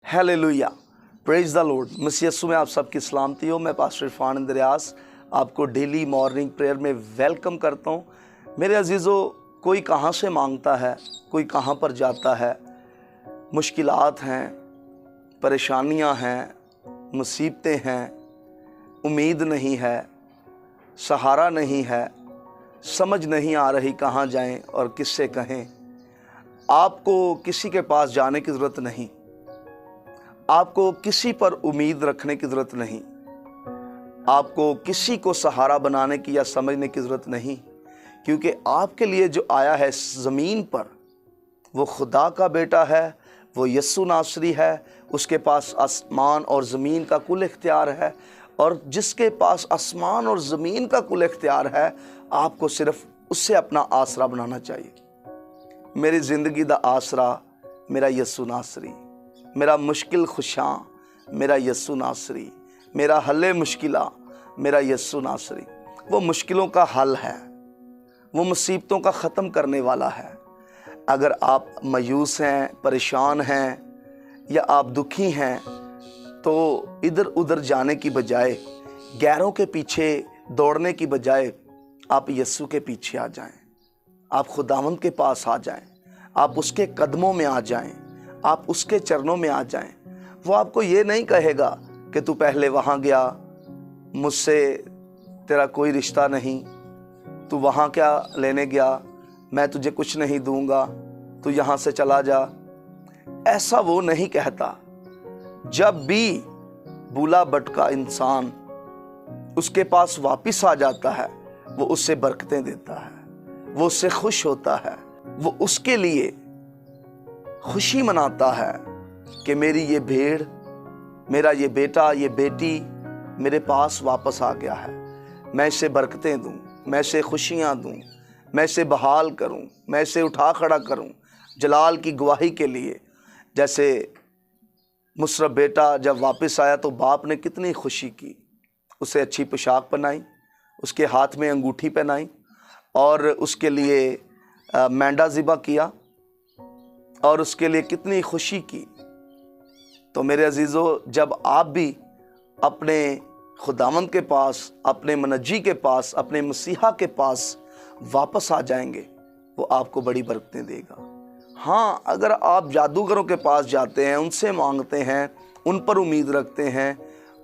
Hallelujah, praise the Lord. मसीह यीशु में आप सबकी सलामती हो। मैं पास्टर इरफान इंद्रियास आपको डेली मॉर्निंग प्रेयर में वेलकम करता हूँ। मेरे अजीज़ों, कोई कहाँ से मांगता है, कोई कहाँ पर जाता है। मुश्किलात हैं, परेशानियाँ हैं, मुसीबतें हैं, उम्मीद नहीं है, सहारा नहीं है, समझ नहीं आ रही कहाँ जाएं और किससे कहें। आपको किसी के पास जाने की ज़रूरत नहीं, आपको किसी पर उम्मीद रखने की ज़रूरत नहीं, आपको किसी को सहारा बनाने की या समझने की ज़रूरत नहीं, क्योंकि आपके लिए जो आया है ज़मीन पर वो खुदा का बेटा है, वो यस्सु नासरी है। उसके पास आसमान और ज़मीन का कुल इख्तियार है, और जिसके पास आसमान और ज़मीन का कुल इख्तियार है, आपको सिर्फ उससे अपना आसरा बनाना चाहिए। मेरी ज़िंदगी दा आसरा मेरा यस्सु नासरी, मेरा मुश्किल खुशां मेरा यस्सु नासरी, मेरा हल्ले मुश्किला मेरा यस्सु नासरी। वो मुश्किलों का हल है, वो मुसीबतों का ख़त्म करने वाला है। अगर आप मायूस हैं, परेशान हैं या आप दुखी हैं, तो इधर उधर जाने की बजाय, गैरों के पीछे दौड़ने की बजाय आप यस्सु के पीछे आ जाएं। आप खुदावंद के पास आ जाएं, आप उसके कदमों में आ जाएं, आप उसके चरणों में आ जाएं। वो आपको ये नहीं कहेगा कि तू पहले वहाँ गया, मुझसे तेरा कोई रिश्ता नहीं, तू वहाँ क्या लेने गया, मैं तुझे कुछ नहीं दूंगा, तू यहाँ से चला जा। ऐसा वो नहीं कहता। जब भी भूला भटका इंसान उसके पास वापस आ जाता है, वो उससे बरकतें देता है, वो उससे खुश होता है, वो उसके लिए खुशी मनाता है कि मेरी ये भेड़, मेरा ये बेटा, ये बेटी मेरे पास वापस आ गया है। मैं इसे बरकतें दूं, मैं इसे खुशियां दूं, मैं इसे बहाल करूं, मैं इसे उठा खड़ा करूं जलाल की गवाही के लिए। जैसे मुसरफ बेटा जब वापस आया तो बाप ने कितनी खुशी की, उसे अच्छी पोशाक पहनाई, उसके हाथ में अंगूठी पहनाई और उसके लिए मेंढा ज़िबा किया और उसके लिए कितनी खुशी की। तो मेरे अजीज़ों, जब आप भी अपने खुदावंद के पास, अपने मनज्जी के पास, अपने मसीहा के पास वापस आ जाएंगे, वो आपको बड़ी बरकतें देगा। हाँ, अगर आप जादूगरों के पास जाते हैं, उनसे मांगते हैं, उन पर उम्मीद रखते हैं,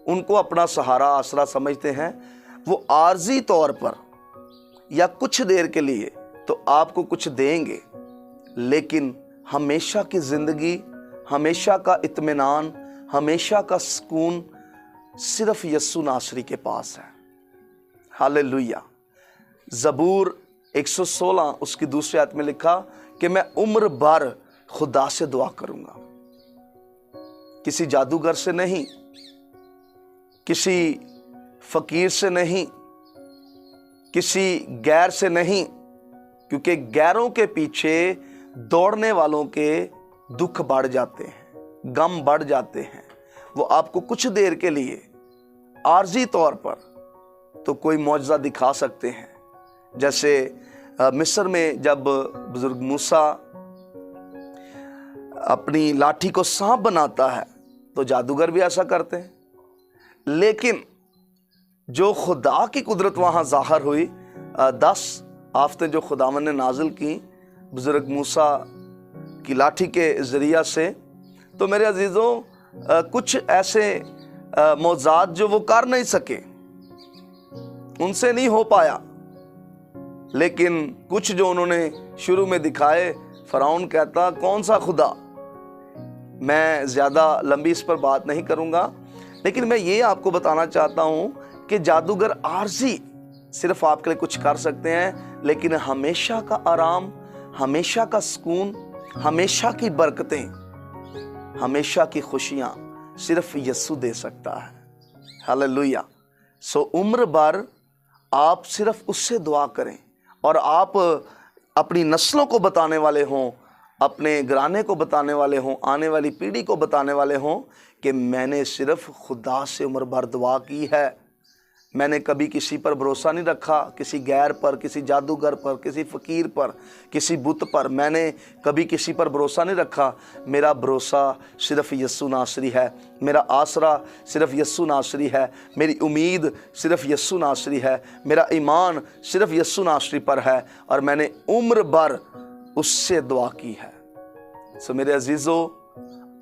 उनको अपना सहारा आसरा समझते हैं, वो आर्जी तौर पर या कुछ देर के लिए तो आपको कुछ देंगे, लेकिन हमेशा की ज़िंदगी, हमेशा का इत्मीनान, हमेशा का सुकून सिर्फ यस्सु नासरी के पास है। हालेलुया। ज़बूर 116 उसकी दूसरी आयत में लिखा कि मैं उम्र भर खुदा से दुआ करूंगा। किसी जादूगर से नहीं, किसी फकीर से नहीं, किसी गैर से नहीं, क्योंकि गैरों के पीछे दौड़ने वालों के दुख बढ़ जाते हैं, गम बढ़ जाते हैं। वो आपको कुछ देर के लिए आर्जी तौर पर तो कोई मौजज़ा दिखा सकते हैं। जैसे मिस्र में जब बुजुर्ग मूसा अपनी लाठी को सांप बनाता है, तो जादूगर भी ऐसा करते हैं। लेकिन जो खुदा की कुदरत वहाँ ज़ाहिर हुई, 10 आफतें जो खुदावन ने नाजिल की बुजुर्ग मूसा की लाठी के ज़रिया से, तो मेरे अजीज़ों, कुछ ऐसे मौज़ात जो वो कर नहीं सके, उनसे नहीं हो पाया, लेकिन कुछ जो उन्होंने शुरू में दिखाए, फ़िरौन कहता कौन सा खुदा। मैं ज़्यादा लंबी इस पर बात नहीं करूँगा, लेकिन मैं ये आपको बताना चाहता हूँ कि जादूगर आर्जी सिर्फ आपके लिए कुछ कर सकते हैं, लेकिन हमेशा का आराम, हमेशा का सुकून, हमेशा की बरकतें, हमेशा की खुशियाँ सिर्फ यस्सु दे सकता है। हालेलुया। सो उम्र भर आप सिर्फ उससे दुआ करें, और आप अपनी नस्लों को बताने वाले हों, अपने घराने को बताने वाले हों, आने वाली पीढ़ी को बताने वाले हों कि मैंने सिर्फ खुदा से उम्र भर दुआ की है, मैंने कभी किसी पर भरोसा नहीं रखा, किसी गैर पर, किसी जादूगर पर, किसी फ़कीर पर, किसी बुत पर मैंने कभी किसी पर भरोसा नहीं रखा। मेरा भरोसा सिर्फ़ यस्सु नासरी है, मेरा आसरा सिर्फ़ यस्सु नासरी है, मेरी उम्मीद सिर्फ़ यस्सु नासरी है, मेरा ईमान सिर्फ़ यस्सु नासरी पर है और मैंने उम्र भर उससे दुआ की है। सो मेरे अजीज़ों,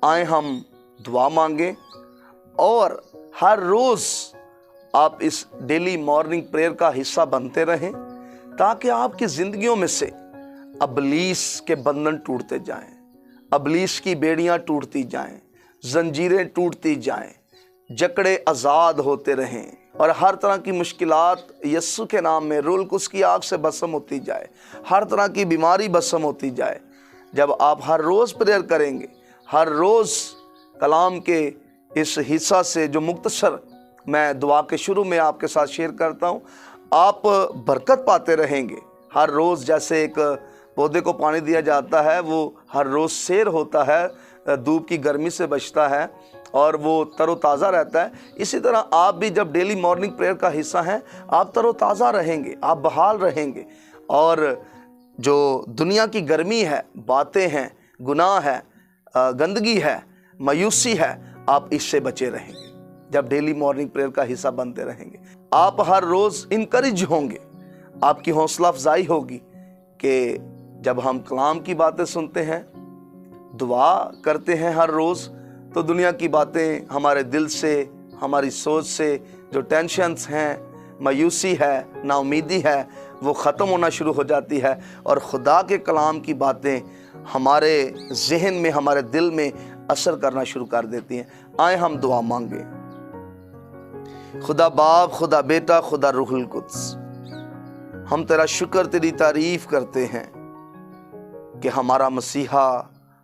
आए हम दुआ मांगें और हर रोज़ आप इस डेली मॉर्निंग प्रेयर का हिस्सा बनते रहें ताकि आपकी ज़िंदगियों में से अबलीस के बंधन टूटते जाएं, अबलीस की बेड़ियां टूटती जाएं, जंजीरें टूटती जाएं, जकड़े आज़ाद होते रहें और हर तरह की मुश्किलात यस्सु के नाम में रूल कुछ की आग से भस्म होती जाए, हर तरह की बीमारी भस्म होती जाए। जब आप हर रोज़ प्रेयर करेंगे, हर रोज़ कलाम के इस हिस्सा से जो मुख्तसर मैं दुआ के शुरू में आपके साथ शेयर करता हूँ, आप बरकत पाते रहेंगे। हर रोज़ जैसे एक पौधे को पानी दिया जाता है, वो हर रोज़ सैर होता है, धूप की गर्मी से बचता है और वो तरोताज़ा रहता है। इसी तरह आप भी जब डेली मॉर्निंग प्रेयर का हिस्सा हैं, आप तरोताज़ा रहेंगे, आप बहाल रहेंगे और जो दुनिया की गर्मी है, बातें हैं, गुनाह है, गंदगी है, मायूसी है, आप इससे बचे रहेंगे जब डेली मॉर्निंग प्रेयर का हिस्सा बनते रहेंगे। आप हर रोज़ इनकरेज होंगे, आपकी हौसला अफजाई होगी कि जब हम कलाम की बातें सुनते हैं, दुआ करते हैं हर रोज़, तो दुनिया की बातें हमारे दिल से, हमारी सोच से जो टेंशन्स हैं, मायूसी है, नाउमीदी है, वो ख़त्म होना शुरू हो जाती है और खुदा के कलाम की बातें हमारे जहन में, हमारे दिल में असर करना शुरू कर देती हैं। आए हम दुआ मांगे। खुदा बाप, खुदा बेटा, खुदा रूहुल कुद्स, हम तेरा शुक्र, तेरी तारीफ़ करते हैं कि हमारा मसीहा,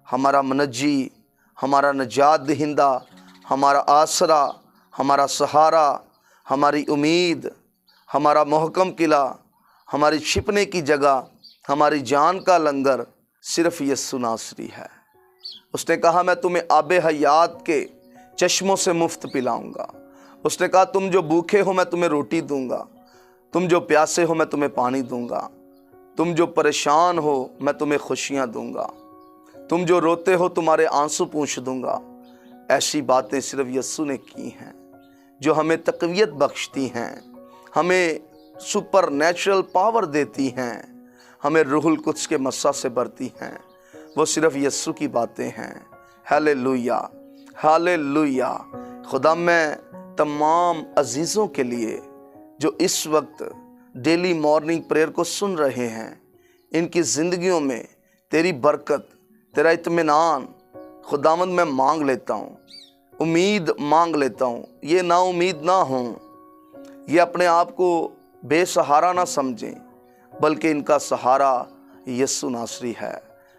हमारा मनज्जी, हमारा नजात दहिंदा, हमारा आसरा, हमारा सहारा, हमारी उम्मीद, हमारा मोहकम किला, हमारी छिपने की जगह, हमारी जान का लंगर सिर्फ़ यस्सु नासरी है। उसने कहा मैं तुम्हें आबे हयात के चश्मों से मुफ्त पिलाऊंगा। उसने कहा तुम जो भूखे हो मैं तुम्हें रोटी दूंगा, तुम जो प्यासे हो मैं तुम्हें पानी दूंगा, तुम जो परेशान हो मैं तुम्हें खुशियाँ दूंगा, तुम जो रोते हो तुम्हारे आंसू पूंछ दूंगा। ऐसी बातें सिर्फ यस्सु ने की हैं जो हमें तक़वियत बख्शती हैं, हमें सुपर नेचुरल पावर देती हैं, हमें रूहुल कुद्स के मस्सा से भरती हैं। वो सिर्फ यस्सु की बातें हैं। Hallelujah, hallelujah. खुदा मैं तमाम अजीज़ों के लिए जो इस वक्त डेली मॉर्निंग प्रेयर को सुन रहे हैं, इनकी ज़िंदगियों में तेरी बरकत, तेरा इत्मीनान खुदावंद मैं मांग लेता हूँ, उम्मीद मांग लेता हूँ। ये ना उम्मीद ना हों, ये अपने आप को बेसहारा ना समझें, बल्कि इनका सहारा यस्सु नासरी है।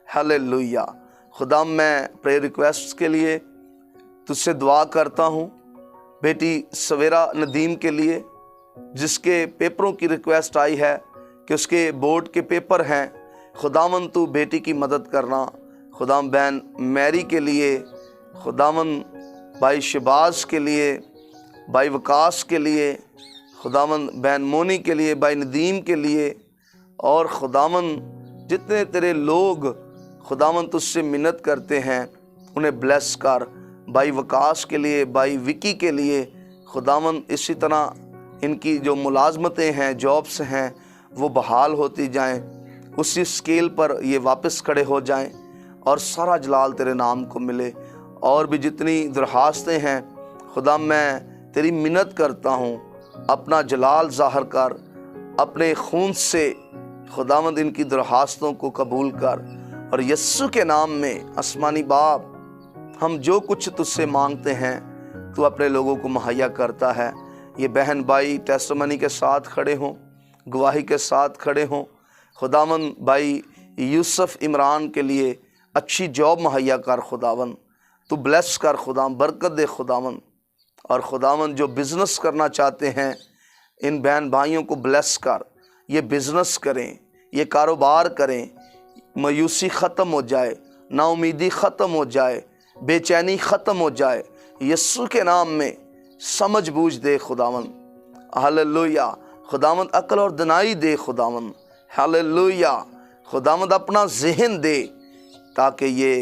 हालेलुया। खुदा मैं प्रेयर रिक्वेस्ट के लिए तुझसे दुआ करता हूँ। बेटी सवेरा नदीम के लिए जिसके पेपरों की रिक्वेस्ट आई है कि उसके बोर्ड के पेपर हैं, खुदावन तू बेटी की मदद करना। खुदाम बहन मैरी के लिए, खुदावन भाई शबाज के लिए, भाई वकास के लिए, खुदावन बहन मोनी के लिए, भाई नदीम के लिए, और खुदावन जितने तेरे लोग खुदावन तुझसे मिन्नत करते हैं उन्हें ब्लेस कर। भाई वकास के लिए, भाई विकी के लिए, खुदावन इसी तरह इनकी जो मुलाजमतें हैं, जॉब्स हैं, वो बहाल होती जाएं, उसी स्केल पर ये वापस खड़े हो जाएं और सारा जलाल तेरे नाम को मिले। और भी जितनी दरखास्तें हैं खुदा मैं तेरी मिन्नत करता हूँ, अपना जलाल ज़ाहिर कर, अपने खून से खुदावंद इनकी दरखास्तों को कबूल कर। और यस्सु के नाम में आसमानी बाप, हम जो कुछ तुझसे मांगते हैं तू अपने लोगों को मुहैया करता है। ये बहन भाई टेस्टमनी के साथ खड़े हों, गवाही के साथ खड़े हों। खुदावंद भाई यूसुफ इमरान के लिए अच्छी जॉब मुहैया कर खुदावंद, तू ब्लेस कर खुदावंद, बरकत दे खुदावंद। और खुदावंद जो बिज़नेस करना चाहते हैं इन बहन भाइयों को ब्लेस कर, ये बिज़नेस करें, ये कारोबार करें, मायूसी ख़त्म हो जाए, नाउमीदी ख़त्म हो जाए, बेचैनी ख़त्म हो जाए। यस्सु के नाम में समझ बूझ दे खुदावंद, हालेलुया। खुदावंद अक्ल और दिनाई दे खुदावंद, हालेलुया। खुदावंद अपना जहन दे ताकि ये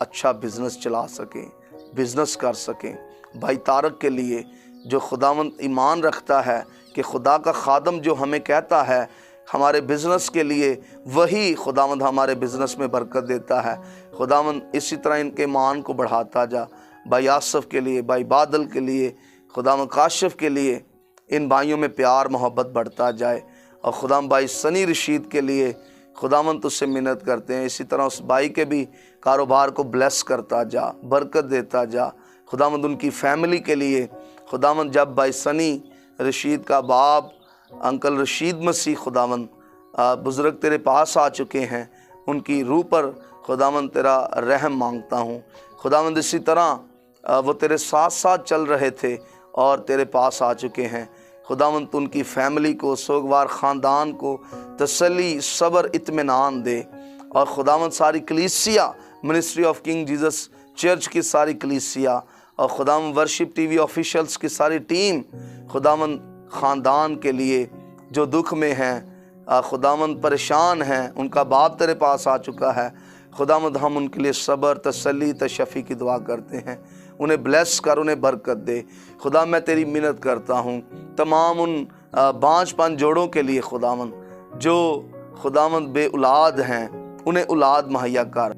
अच्छा बिजनेस चला सकें, बिजनेस कर सकें। भाई तारक के लिए जो खुदावंद ईमान रखता है कि खुदा का खादम जो हमें कहता है हमारे बिज़नेस के लिए, वही खुदावंद हमारे बिज़नेस में बरकत देता है। खुदावंद इसी तरह इनके मान को बढ़ाता जा। भाई आसफ़ के लिए, भाई बादल के लिए, खुदावंद काशिफ के लिए, इन भाइयों में प्यार मोहब्बत बढ़ता जाए। और खुदावंद भाई सनी रशीद के लिए खुदावंद तुझसे मिन्नत करते हैं, इसी तरह उस भाई के भी कारोबार को ब्लेस करता जा, बरकत देता जा। खुदावंद उनकी फैमिली के लिए खुदावंद, जब भाई सनी रशीद का बाप अंकल रशीद मसीह खुदावंद बुज़ुर्ग तेरे पास आ चुके हैं, उनकी रूह पर खुदावंद तेरा रहम मांगता हूँ। खुदावंद इसी तरह वो तेरे साथ साथ चल रहे थे और तेरे पास आ चुके हैं। खुदावंद तू उनकी फैमिली को, सोगवार ख़ानदान को तसल्ली, सब्र, इत्मीनान दे। और खुदावंद सारी कलीसिया, ministry of king Jesus church की सारी कलीसिया और खुदावंद वर्शिप टीवी ऑफिशियल्स की सारी टीम, खुदावंद ख़ानदान के लिए जो दुख में हैं, खुदावंद परेशान हैं, उनका बाप तेरे पास आ चुका है। खुदावंद हम उनके लिए सब्र, तसल्ली, तशफ़ी की दुआ करते हैं। उन्हें ब्लेस कर, उन्हें बरकत दे। खुदा मैं तेरी मिन्नत करता हूँ तमाम उन बांझपन जोड़ों के लिए खुदावंद, जो खुदावंद बे औलाद हैं, उन्हें औलाद मुहैया कर।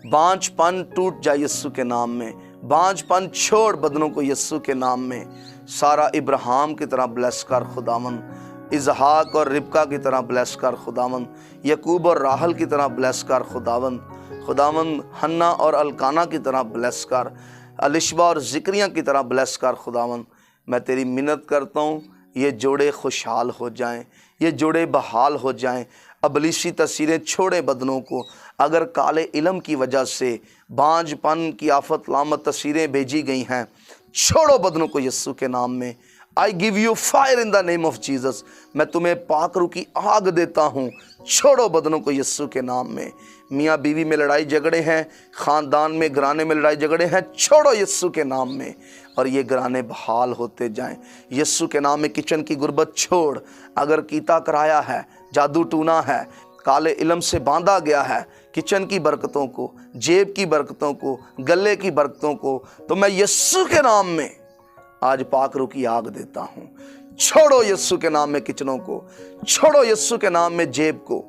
बांझपन टूट जाए यीशु के नाम में, बांझपन छोड़ बदनों को यीशु के नाम में। सारा इब्राहिम की तरह ब्लेस कर खुदावंद, इजहाक और रिबका की तरह ब्लेस कर खुदावंद, यकूब और राहल की तरह ब्लेस कर खुदावंद। खुदावंद हन्ना और अलकाना की तरह ब्लेस कर, अलिशबा और ज़िक्रिया की तरह ब्लेस कर खुदावंद। मैं तेरी मिन्नत करता हूँ ये जोड़े खुशहाल हो जाएं, ये जोड़े बहाल हो जाएं। अबलीसी तस्वीरें छोड़े बदनों को, अगर काले इल्म की वजह से बांझपन की आफत लामत तस्वीरें भेजी गई हैं, छोड़ो बदनों को यीशु के नाम में। I give you fire in the name of Jesus. मैं तुम्हें पाकरू की आग देता हूँ, छोड़ो बदनों को यीशु के नाम में। मियाँ बीवी में लड़ाई झगड़े हैं, ख़ानदान में घराने में लड़ाई झगड़े हैं, छोड़ो यीशु के नाम में। और ये घराने बहाल होते जाएं यीशु के नाम में। किचन की गुर्बत छोड़, अगर कीता कराया है, जादू टूना है, काले इल्म से बांधा गया है किचन की बरकतों को, जेब की बरकतों को, गले की बरकतों को, तो मैं यीशु के नाम में आज पाकरू की आग देता हूँ। छोड़ो यीशु के नाम में किचनों को, छोड़ो यीशु के नाम में जेब को,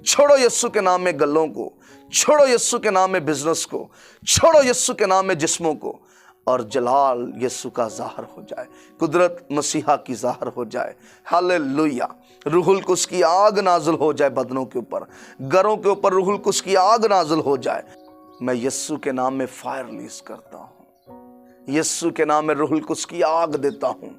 छोड़ो यीशु के नाम में गलों को, छोड़ो यीशु के नाम में बिजनेस को, छोड़ो यीशु के नाम में जिस्मों को। और जलाल यीशु का ज़ाहर हो जाए, कुदरत मसीहा की ज़ाहर हो जाए। हालेलुया। रूहुल कुस की आग नाज़िल हो जाए बदनों के ऊपर, घरों के ऊपर रूहुल कुस की आग नाज़िल हो जाए। मैं यीशु के नाम में फायर रिलीज करता हूँ, यीशु के नाम में रूहुल कुस की आग देता हूँ।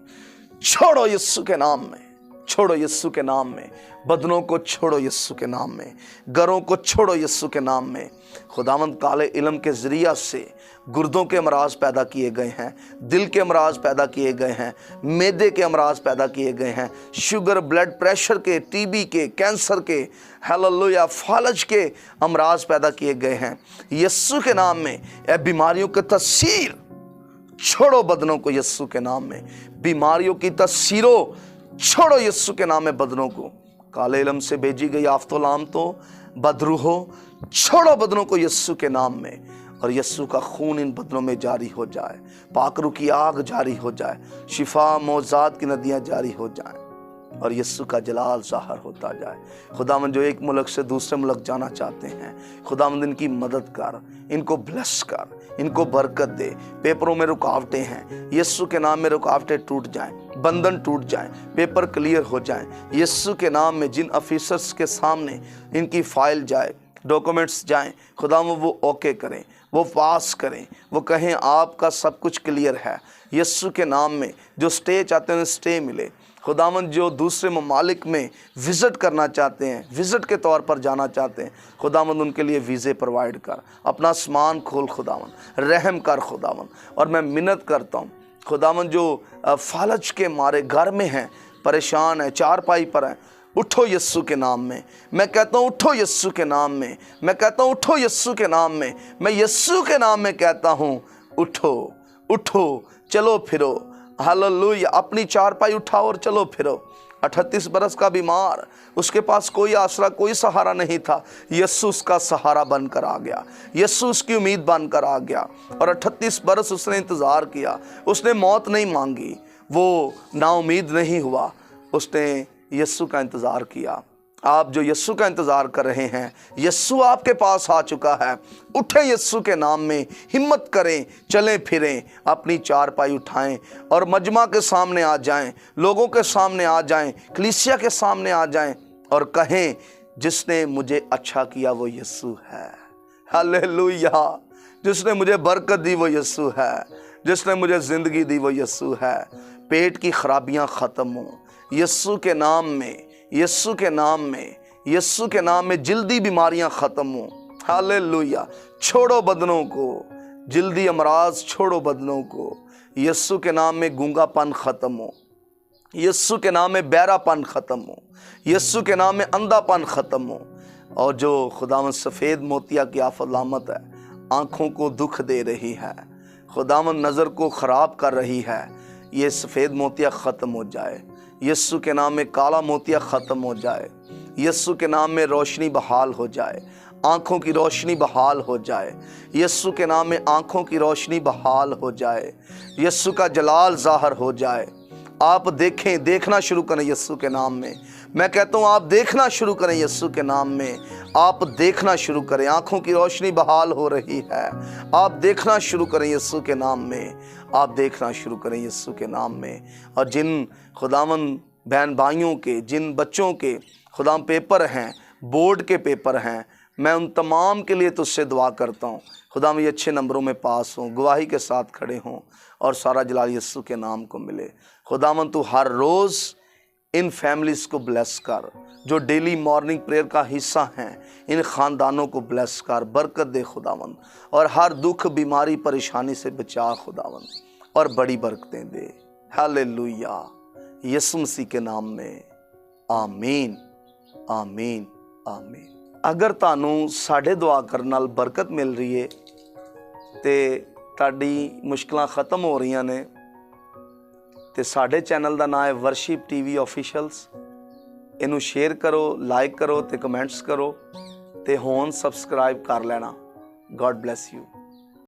छोड़ो यीशु के नाम में, छोड़ो यीशु के नाम में, बदनों को छोड़ो यीशु के नाम में, घरों को छोड़ो यीशु के नाम में। खुदावंद काले इल्म के ज़रिया से गुर्दों के अमराज पैदा किए गए हैं, दिल के अमराज पैदा किए गए हैं, मैदे के अमराज पैदा किए गए हैं, शुगर, ब्लड प्रेशर के, टीबी के, कैंसर के, हालेलुया, फालज के अमराज पैदा किए गए हैं। यीशु के नाम में ए बीमारियों की तस्वीर छोड़ो बदनों को यीशु के नाम में। बीमारियों की तस्वीरों छोड़ो यीशु के नाम में बदनों को। काले इल्म से भेजी गई आफतो लामतो बदरूहो छोड़ो बदनों को यीशु के नाम में। और यीशु का खून इन बदनों में जारी हो जाए, पाकरू की आग जारी हो जाए, शिफा मौजाद की नदियां जारी हो जाएं और यीशु का जलाल ज़ाहिर होता जाए। खुदावंद जो एक मुल्क से दूसरे मुल्क जाना चाहते हैं, खुदावंद इनकी मदद कर, इनको ब्लेस कर, इनको बरकत दे। पेपरों में रुकावटें हैं, यीशु के नाम में रुकावटें टूट जाएं, बंधन टूट जाएं, पेपर क्लियर हो जाएं। यीशु के नाम में जिन ऑफिसर्स के सामने इनकी फाइल जाए, डॉक्यूमेंट्स जाएं, खुदावंद वो ओके करें, वो पास करें, वो कहें आपका सब कुछ क्लियर है। यीशु के नाम में जो स्टे चाहते हैं स्टे मिले। खुदावंद जो दूसरे ममालिक में विज़िट करना चाहते हैं, विज़िट के तौर पर जाना चाहते हैं, खुदावंद उनके लिए वीज़े प्रोवाइड कर, अपना आसमान खोल खुदावंद, रहम कर खुदावंद। और मैं मिन्नत करता हूँ खुदावंद जो फालज के मारे घर में हैं, परेशान हैं, चारपाई पर हैं, उठो यीशु के नाम में। मैं कहता हूँ उठो यीशु के नाम में, मैं कहता हूँ उठो यीशु के नाम में, मैं यीशु के नाम में कहता हूँ उठो, उठो, चलो फिरो, हालेलुया। अपनी चारपाई उठाओ और चलो फिरो। 38 बरस का बीमार, उसके पास कोई आसरा, कोई सहारा नहीं था। यीशु उसका सहारा बनकर आ गया, यीशु उसकी उम्मीद बनकर आ गया। और 38 बरस उसने इंतज़ार किया, उसने मौत नहीं मांगी, वो नाउमीद नहीं हुआ, उसने यीशु का इंतज़ार किया। आप जो यीशु का इंतज़ार कर रहे हैं, यीशु आपके पास आ चुका है। उठें यीशु के नाम में, हिम्मत करें, चलें फिरें, अपनी चारपाई उठाएं और मजमा के सामने आ जाएं, लोगों के सामने आ जाएं, कलीसिया के सामने आ जाएं और कहें जिसने मुझे अच्छा किया वो यीशु है। हालेलुया। जिसने मुझे बरकत दी वो यीशु है, जिसने मुझे ज़िंदगी दी वो यीशु है। पेट की खराबियां ख़त्म हो यीशु के नाम में, यीशु के नाम में, यीशु के नाम में जल्दी बीमारियां ख़त्म हो। हालेलुया। छोड़ो बदनों को, जल्दी अमराज छोड़ो बदनों को। यीशु के नाम में गूंगापन ख़त्म हो, यीशु के नाम में बहरापन ख़त्म हो, यीशु के नाम में अंधापन ख़त्म हो। और जो खुदावंद सफ़ेद मोतिया की आफत लामत है, आँखों को दुख दे रही है, खुदावंद नज़र को ख़राब कर रही है, ये सफ़ेद मोतिया ख़त्म हो जाए। यीशु के नाम में काला मोतिया ख़त्म हो जाए। यीशु के नाम में रोशनी बहाल हो जाए, आँखों की रोशनी बहाल हो जाए। यीशु के नाम में आँखों की रोशनी बहाल हो जाए, यीशु का जलाल ज़ाहिर हो जाए। आप देखें, देखना शुरू करें यीशु के नाम में। मैं कहता हूँ आप देखना शुरू करें यीशु के नाम में, आप देखना शुरू करें। आँखों की रोशनी बहाल हो रही है, आप देखना शुरू करें यीशु के नाम में, आप देखना शुरू करें यीशु के नाम में। और जिन खुदावंद बहन भाइयों के, जिन बच्चों के खुदाम पेपर हैं, बोर्ड के पेपर हैं, मैं उन तमाम के लिए तुझसे दुआ करता हूँ खुदाम ये अच्छे नंबरों में पास हों, गवाही के साथ खड़े हों और सारा जलाल यीशु के नाम को मिले। खुदावंद तू हर रोज़ इन फैमिलीज़ को ब्लेस कर, जो डेली मॉर्निंग प्रेयर का हिस्सा हैं, इन ख़ानदानों को ब्लेस कर, बरकत दे खुदावंद, और हर दुख, बीमारी, परेशानी से बचा खुदावंद, और बड़ी बरकतें दे। हालेलुया। यीशु मसीह के नाम में आमीन, आमीन, आमीन। अगर तानू साढ़े दुआ करने नाल बरकत मिल रही है ते ताड़ी मुश्किलां ख़त्म हो रही ने, ते साढ़े चैनल का नाम है वर्शिप टीवी ऑफिशियल्स। इनू शेयर करो, लाइक करो ते कमेंट्स करो ते होन सबसक्राइब कर लेना। God bless you.